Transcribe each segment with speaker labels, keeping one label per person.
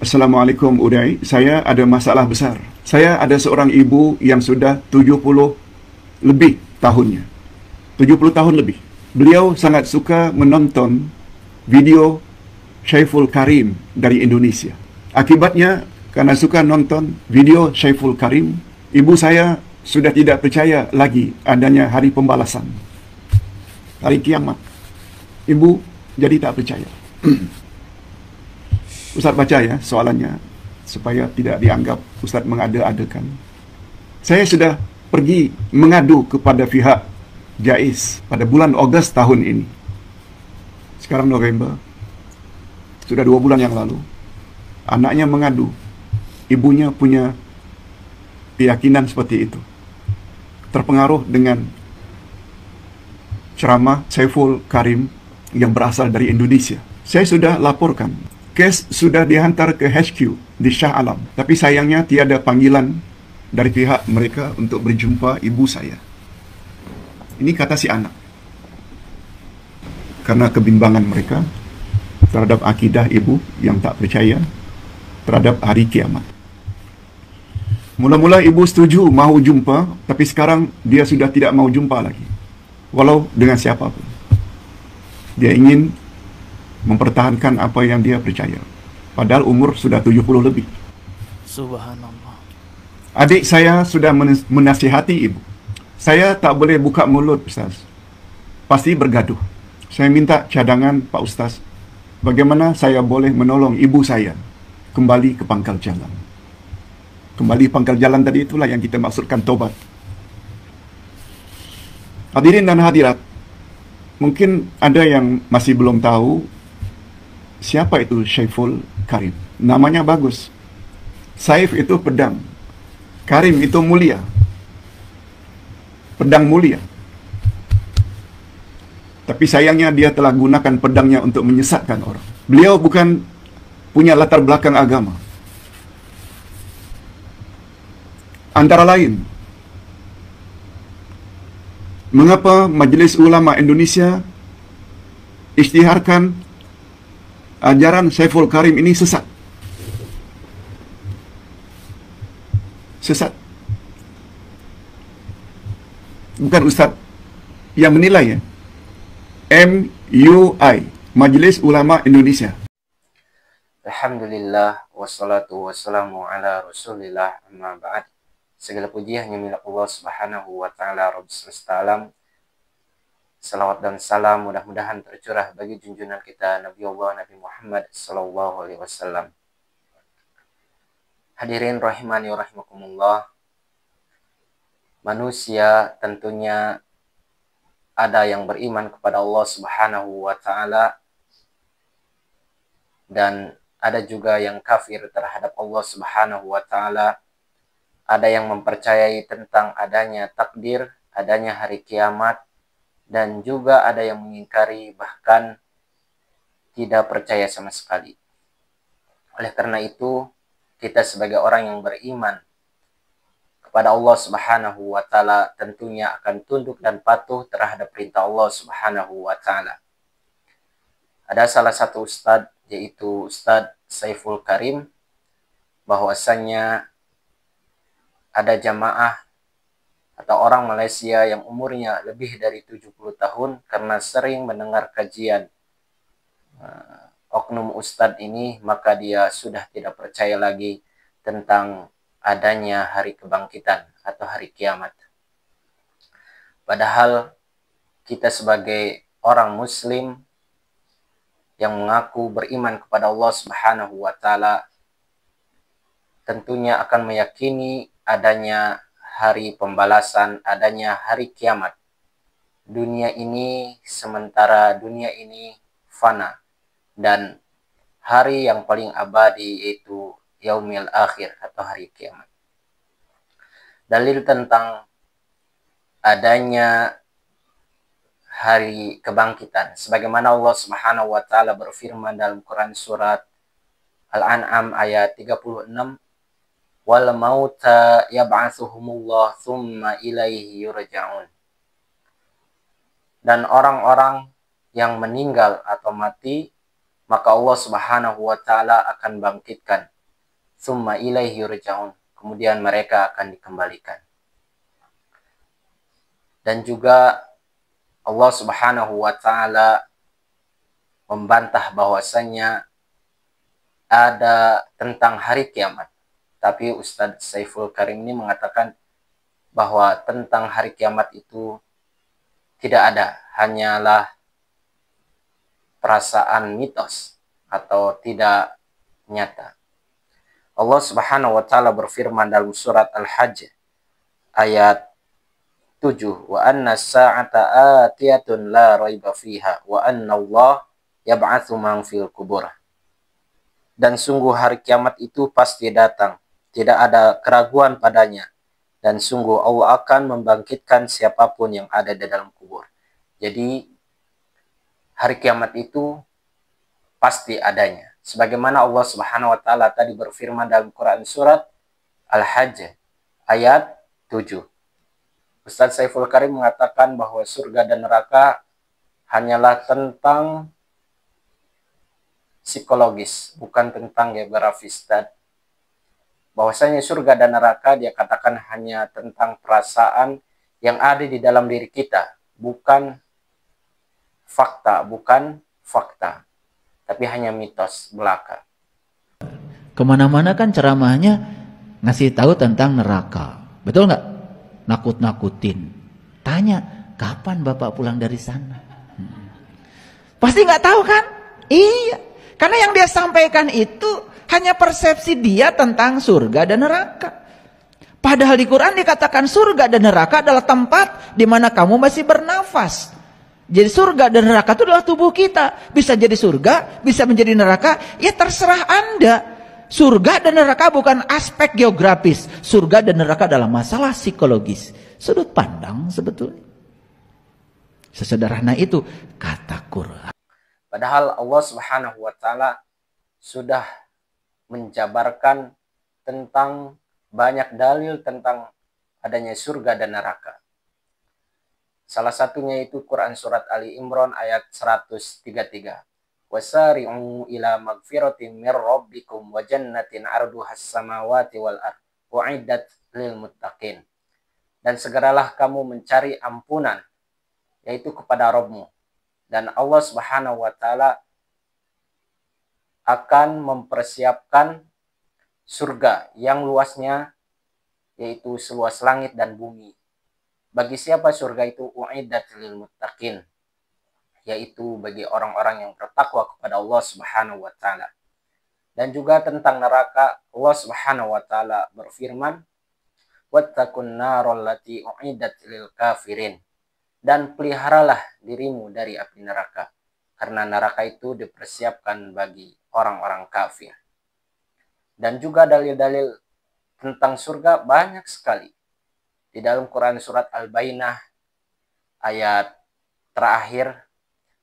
Speaker 1: Assalamualaikum Uday, saya ada masalah besar. Saya ada seorang ibu yang sudah 70 lebih tahunnya. 70 tahun lebih. Beliau sangat suka menonton video Syaiful Karim dari Indonesia. Akibatnya, karena suka nonton video Syaiful Karim, ibu saya sudah tidak percaya lagi adanya hari pembalasan, hari kiamat. Ibu jadi tak percaya. Ustaz baca ya soalannya, supaya tidak dianggap Ustaz mengada-adakan. Saya sudah pergi mengadu kepada pihak JAIS pada bulan Ogos tahun ini. Sekarang November, sudah 2 bulan yang lalu. Anaknya mengadu, ibunya punya keyakinan seperti itu. Terpengaruh dengan ceramah Syaiful Karim yang berasal dari Indonesia. Saya sudah laporkan. Kes sudah dihantar ke HQ di Shah Alam. Tapi sayangnya tiada panggilan dari pihak mereka untuk berjumpa ibu saya. Ini kata si anak. Karena kebimbangan mereka terhadap akidah ibu yang tak percaya terhadap hari kiamat. Mula-mula ibu setuju mahu jumpa, tapi sekarang dia sudah tidak mahu jumpa lagi. Walau dengan siapapun. Dia ingin mempertahankan apa yang dia percaya. Padahal umur sudah 70 lebih.
Speaker 2: Subhanallah.
Speaker 1: Adik saya sudah menasihati ibu. Saya tak boleh buka mulut, Ustaz. Pasti bergaduh. Saya minta cadangan Pak Ustaz. Bagaimana saya boleh menolong ibu saya kembali ke pangkal jalan. Kembali pangkal jalan tadi itulah yang kita maksudkan tobat. Hadirin dan hadirat, mungkin ada yang masih belum tahu siapa itu Syaiful Karim. Namanya bagus. Saif itu pedang. Karim itu mulia. Pedang mulia. Tapi sayangnya dia telah gunakan pedangnya untuk menyesatkan orang. Beliau bukan punya latar belakang agama. Antara lain, mengapa Majlis Ulama Indonesia isytiharkan ajaran Syaiful Karim ini sesat? Sesat. Bukan Ustaz yang menilai ya. MUI, Majlis Ulama Indonesia.
Speaker 2: Alhamdulillah, wassalatu wassalamu ala rasulillah, amma ba'd. Segala puji hanya milik Allah subhanahu wa ta'ala, Rabb semesta alam. Salawat dan salam mudah-mudahan tercurah bagi junjungan kita Nabi Allah Nabi Muhammad sallallahu alaihi wasallam. Hadirin rahimani wa rahimakumullah. Manusia tentunya ada yang beriman kepada Allah subhanahu wa ta'ala, dan ada juga yang kafir terhadap Allah subhanahu wa ta'ala. Ada yang mempercayai tentang adanya takdir, adanya hari kiamat, dan juga ada yang mengingkari, bahkan tidak percaya sama sekali. Oleh karena itu, kita sebagai orang yang beriman kepada Allah subhanahu wa ta'ala tentunya akan tunduk dan patuh terhadap perintah Allah subhanahu wa ta'ala. Ada salah satu ustadz, yaitu Ustadz Syaiful Karim, bahwasannya ada jamaah atau orang Malaysia yang umurnya lebih dari 70 tahun karena sering mendengar kajian oknum ustadz ini, maka dia sudah tidak percaya lagi tentang adanya hari kebangkitan atau hari kiamat. Padahal kita sebagai orang muslim yang mengaku beriman kepada Allah subhanahu wa ta'ala tentunya akan meyakini adanya hari pembalasan, adanya hari kiamat. Dunia ini sementara, dunia ini fana, dan hari yang paling abadi yaitu yaumil akhir atau hari kiamat. Dalil tentang adanya hari kebangkitan, sebagaimana Allah subhanahu wa ta'ala berfirman dalam Quran surat Al-An'am ayat 36, wal mauta yab'atsuhumullah tsumma ilaihi yurja'un. Dan orang-orang yang meninggal atau mati, maka Allah subhanahu wa ta'ala akan bangkitkan. tsumma ilaihi yurja'un. Kemudian mereka akan dikembalikan. Dan juga Allah Subhanahu wa taala membantah bahwasanya ada tentang hari kiamat. Tapi Ustadz Saiful Karim ini mengatakan bahwa tentang hari kiamat itu tidak ada, hanyalah perasaan mitos atau tidak nyata. Allah Subhanahu wa taala berfirman dalam surat Al-Hajj ayat 7, wa anna sa'ata atiyatun la raiba fiha wa anna Allah yab'atsu man fil kubur. Dan sungguh hari kiamat itu pasti datang, tidak ada keraguan padanya, dan sungguh Allah akan membangkitkan siapapun yang ada di dalam kubur. Jadi hari kiamat itu pasti adanya. Sebagaimana Allah Subhanahu wa taala tadi berfirman dalam Quran surat Al-Hajj ayat 7. Ustadz Saiful Karim mengatakan bahwa surga dan neraka hanyalah tentang psikologis, bukan tentang geografis. Dan bahwasanya surga dan neraka dia katakan hanya tentang perasaan yang ada di dalam diri kita, bukan fakta, tapi hanya mitos belaka.
Speaker 3: Kemana-mana kan ceramahnya ngasih tahu tentang neraka, betul nggak? Nakut-nakutin. Tanya, kapan Bapak pulang dari sana? Pasti nggak tahu kan? Iya, karena yang dia sampaikan itu hanya persepsi dia tentang surga dan neraka. Padahal di Quran dikatakan surga dan neraka adalah tempat di mana kamu masih bernafas. Jadi surga dan neraka itu adalah tubuh kita. Bisa jadi surga, bisa menjadi neraka, ya terserah Anda. Surga dan neraka bukan aspek geografis. Surga dan neraka adalah masalah psikologis. Sudut pandang sebetulnya. Sesederhana itu kata Quran.
Speaker 2: Padahal Allah Subhanahu wa taala sudah menjabarkan tentang banyak dalil tentang adanya surga dan neraka. Salah satunya itu Quran surat Ali Imran ayat 133. Wasari'u ila magfiratin mir rabbikum wa jannatin 'arduhas samawati wal ard u'iddat lil muttaqin. Dan segeralah kamu mencari ampunan yaitu kepada Rabbmu, dan Allah Subhanahu wa taala akan mempersiapkan surga yang luasnya yaitu seluas langit dan bumi. Bagi siapa surga itu? U'iddat lil muttaqin, yaitu bagi orang-orang yang bertakwa kepada Allah Subhanahu wa taala. Dan juga tentang neraka, Allah Subhanahu wa taala berfirman, wattaqun naral lati u'iddat lil kafirin. Dan peliharalah dirimu dari api neraka, karena neraka itu dipersiapkan bagi orang-orang kafir. Dan juga dalil-dalil tentang surga banyak sekali. Di dalam Quran surat Al-Bainah ayat terakhir,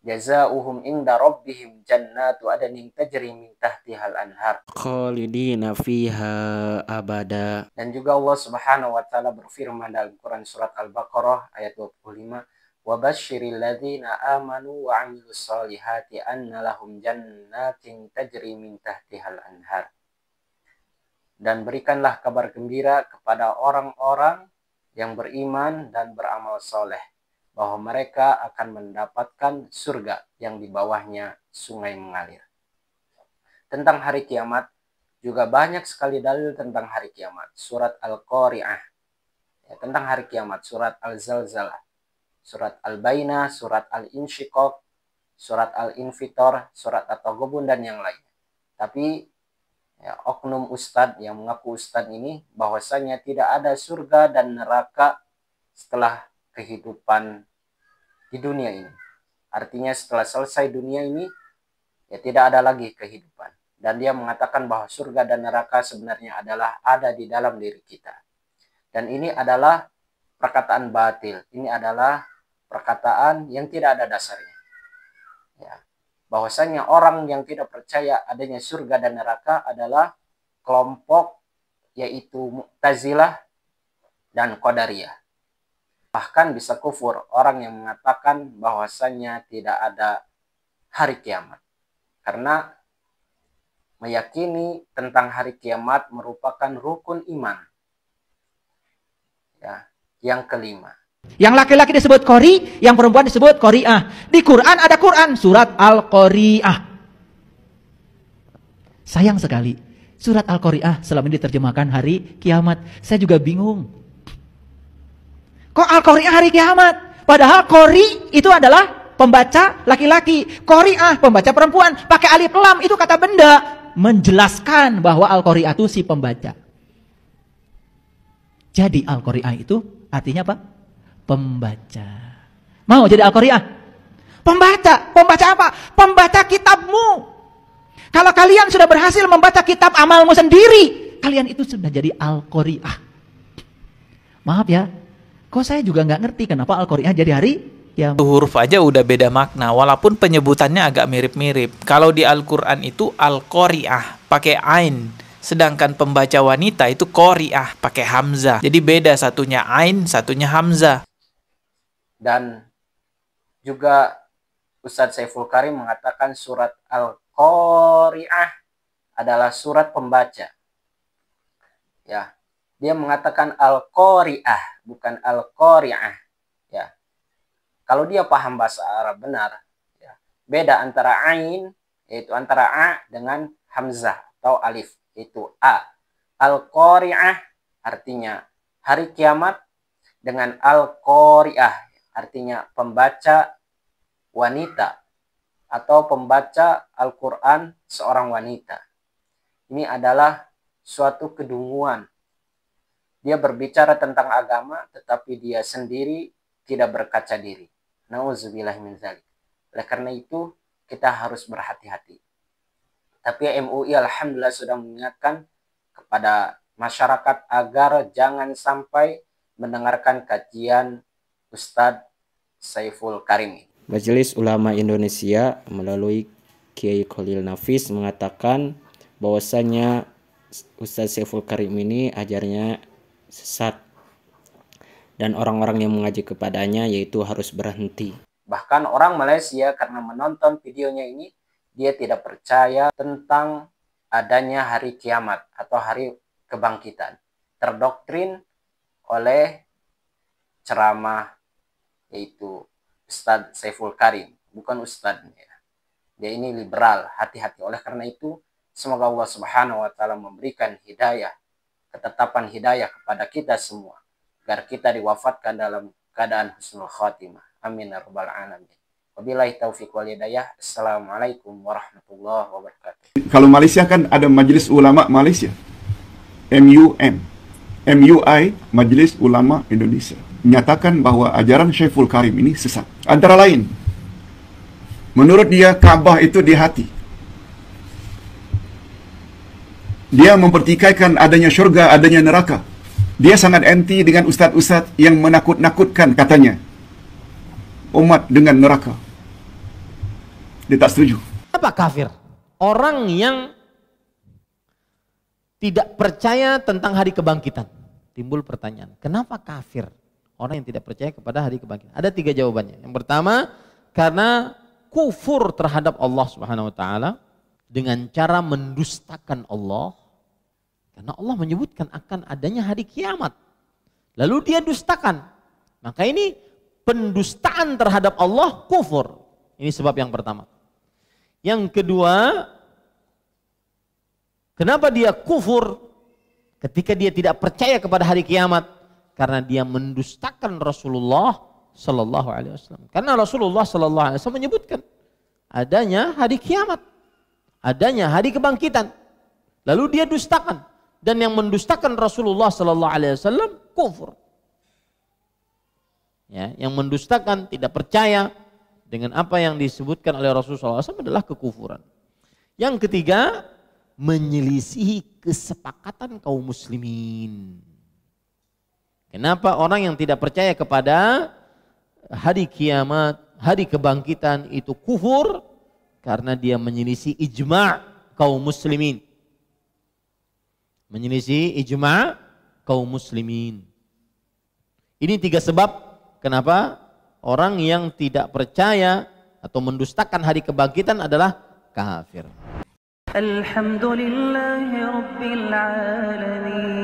Speaker 2: jazaohum inda rabbihim jannatu adnin tajri min tahtihal anhar khalidina fiha abada. Dan juga Allah Subhanahu wa taala berfirman dalam Quran surat Al-Baqarah ayat 25, wa basyiril ladzina amanu wa 'amilus solihati anna lahum jannatin tajri min tahtihal anhar. Dan berikanlah kabar gembira kepada orang-orang yang beriman dan beramal soleh, bahwa mereka akan mendapatkan surga yang di bawahnya sungai mengalir. Tentang hari kiamat, juga banyak sekali dalil tentang hari kiamat. Surat Al-Qari'ah, ya, tentang hari kiamat. Surat Al-Zalzalah, surat Al-Bainah, surat Al-Insyiqaq, surat Al-Infitor, surat At-Taghabun, dan yang lainnya. Tapi ya, oknum ustadz yang mengaku ustadz ini bahwasanya tidak ada surga dan neraka setelah kehidupan di dunia ini. Artinya setelah selesai dunia ini ya tidak ada lagi kehidupan. Dan dia mengatakan bahwa surga dan neraka sebenarnya adalah ada di dalam diri kita. Dan ini adalah perkataan batil. Ini adalah perkataan yang tidak ada dasarnya. Ya. Bahwasanya orang yang tidak percaya adanya surga dan neraka adalah kelompok yaitu Mu'tazilah dan Qadariyah. Bahkan bisa kufur orang yang mengatakan bahwasanya tidak ada hari kiamat. Karena meyakini tentang hari kiamat merupakan rukun iman. Ya, yang kelima.
Speaker 3: Yang laki-laki disebut qori, yang perempuan disebut qori'ah. Di Quran ada Quran, surat Al-Qori'ah. Sayang sekali, surat Al-Qori'ah selama ini diterjemahkan hari kiamat. Saya juga bingung. Kok Al-Qori'ah hari kiamat? Padahal qori itu adalah pembaca laki-laki. Qori'ah, pembaca perempuan. Pakai alif lam, itu kata benda. Menjelaskan bahwa Al-Qori'ah itu si pembaca. Jadi Al-Qori'ah itu artinya apa? Pembaca. Mau jadi Al-Qori'ah? Pembaca. Pembaca apa? Pembaca kitabmu. Kalau kalian sudah berhasil membaca kitab amalmu sendiri, kalian itu sudah jadi Al-Qori'ah. Maaf ya, kok saya juga nggak ngerti kenapa Al-Qori'ah jadi hari kiamat.
Speaker 4: Huruf aja udah beda makna, walaupun penyebutannya agak mirip-mirip. Kalau di Al-Quran itu Al-Qori'ah pakai ain, sedangkan pembaca wanita itu Qori'ah pakai hamzah. Jadi beda, satunya ain, satunya hamzah.
Speaker 2: Dan juga Ustadz Saiful Karim mengatakan surat Al-Qori'ah adalah surat pembaca. Ya, dia mengatakan Al-Qori'ah, bukan Al-Qori'ah. Ya, kalau dia paham bahasa Arab benar, ya, beda antara ain, yaitu antara a dengan hamzah atau alif, yaitu a. Al-Qori'ah artinya hari kiamat, dengan Al-Qori'ah artinya pembaca wanita atau pembaca Al-Quran seorang wanita. Ini adalah suatu kedunguan. Dia berbicara tentang agama, tetapi dia sendiri tidak berkaca diri. Nauzubillah min dzalik. Oleh karena itu, kita harus berhati-hati. Tapi MUI alhamdulillah sudah mengingatkan kepada masyarakat agar jangan sampai mendengarkan kajian Ustadz Saiful Karim.
Speaker 5: Majelis Ulama Indonesia melalui Kiai Khalil Nafis mengatakan bahwasanya Ustadz Saiful Karim ini ajarnya sesat dan orang-orang yang mengaji kepadanya yaitu harus berhenti.
Speaker 2: Bahkan orang Malaysia karena menonton videonya ini, dia tidak percaya tentang adanya hari kiamat atau hari kebangkitan. Terdoktrin oleh ceramah yaitu Ustadz Saiful Karim, bukan Ustadznya. Dia ini liberal, hati-hati. Oleh karena itu, semoga Allah Subhanahu wa Ta'ala memberikan hidayah, ketetapan hidayah kepada kita semua, agar kita diwafatkan dalam keadaan husnul khatimah. Amin ya rabbal alamin. Wabillahi taufiq wal hidayah. Assalamualaikum warahmatullahi wabarakatuh.
Speaker 1: Kalau Malaysia kan ada Majlis Ulama Malaysia, MUM, MUI, Majlis Ulama Indonesia, menyatakan bahwa ajaran Saiful Karim ini sesat. Antara lain, menurut dia Kaabah itu di hati. Dia mempertikaikan adanya syurga, adanya neraka. Dia sangat anti dengan ustaz-ustaz yang menakut-nakutkan, katanya, umat dengan neraka. Dia tak setuju.
Speaker 6: Apa kafir? Orang yang tidak percaya tentang hari kebangkitan. Timbul pertanyaan, kenapa kafir? Orang yang tidak percaya kepada hari kebangkitan. Ada 3 jawabannya. Yang pertama, karena kufur terhadap Allah Subhanahu wa Ta'ala dengan cara mendustakan Allah. Karena Allah menyebutkan akan adanya hari kiamat. Lalu dia dustakan. Maka ini pendustaan terhadap Allah, kufur. Ini sebab yang pertama. Yang kedua, kenapa dia kufur ketika dia tidak percaya kepada hari kiamat? Karena dia mendustakan Rasulullah Sallallahu Alaihi Wasallam. Karena Rasulullah Sallallahu Alaihi Wasallam menyebutkan adanya hari kiamat, adanya hari kebangkitan. Lalu dia dustakan, dan yang mendustakan Rasulullah Sallallahu Alaihi Wasallam kufur. Ya, yang mendustakan, tidak percaya dengan apa yang disebutkan oleh Rasulullah SAW adalah kekufuran. Yang ketiga, menyelisihi kesepakatan kaum muslimin. Kenapa orang yang tidak percaya kepada hari kiamat, hari kebangkitan itu kufur? Karena dia menyelisih ijma' kaum muslimin. Menyelisih ijma' kaum muslimin. Ini 3 sebab kenapa orang yang tidak percaya atau mendustakan hari kebangkitan adalah kafir.
Speaker 7: الحمد لله رب العالمين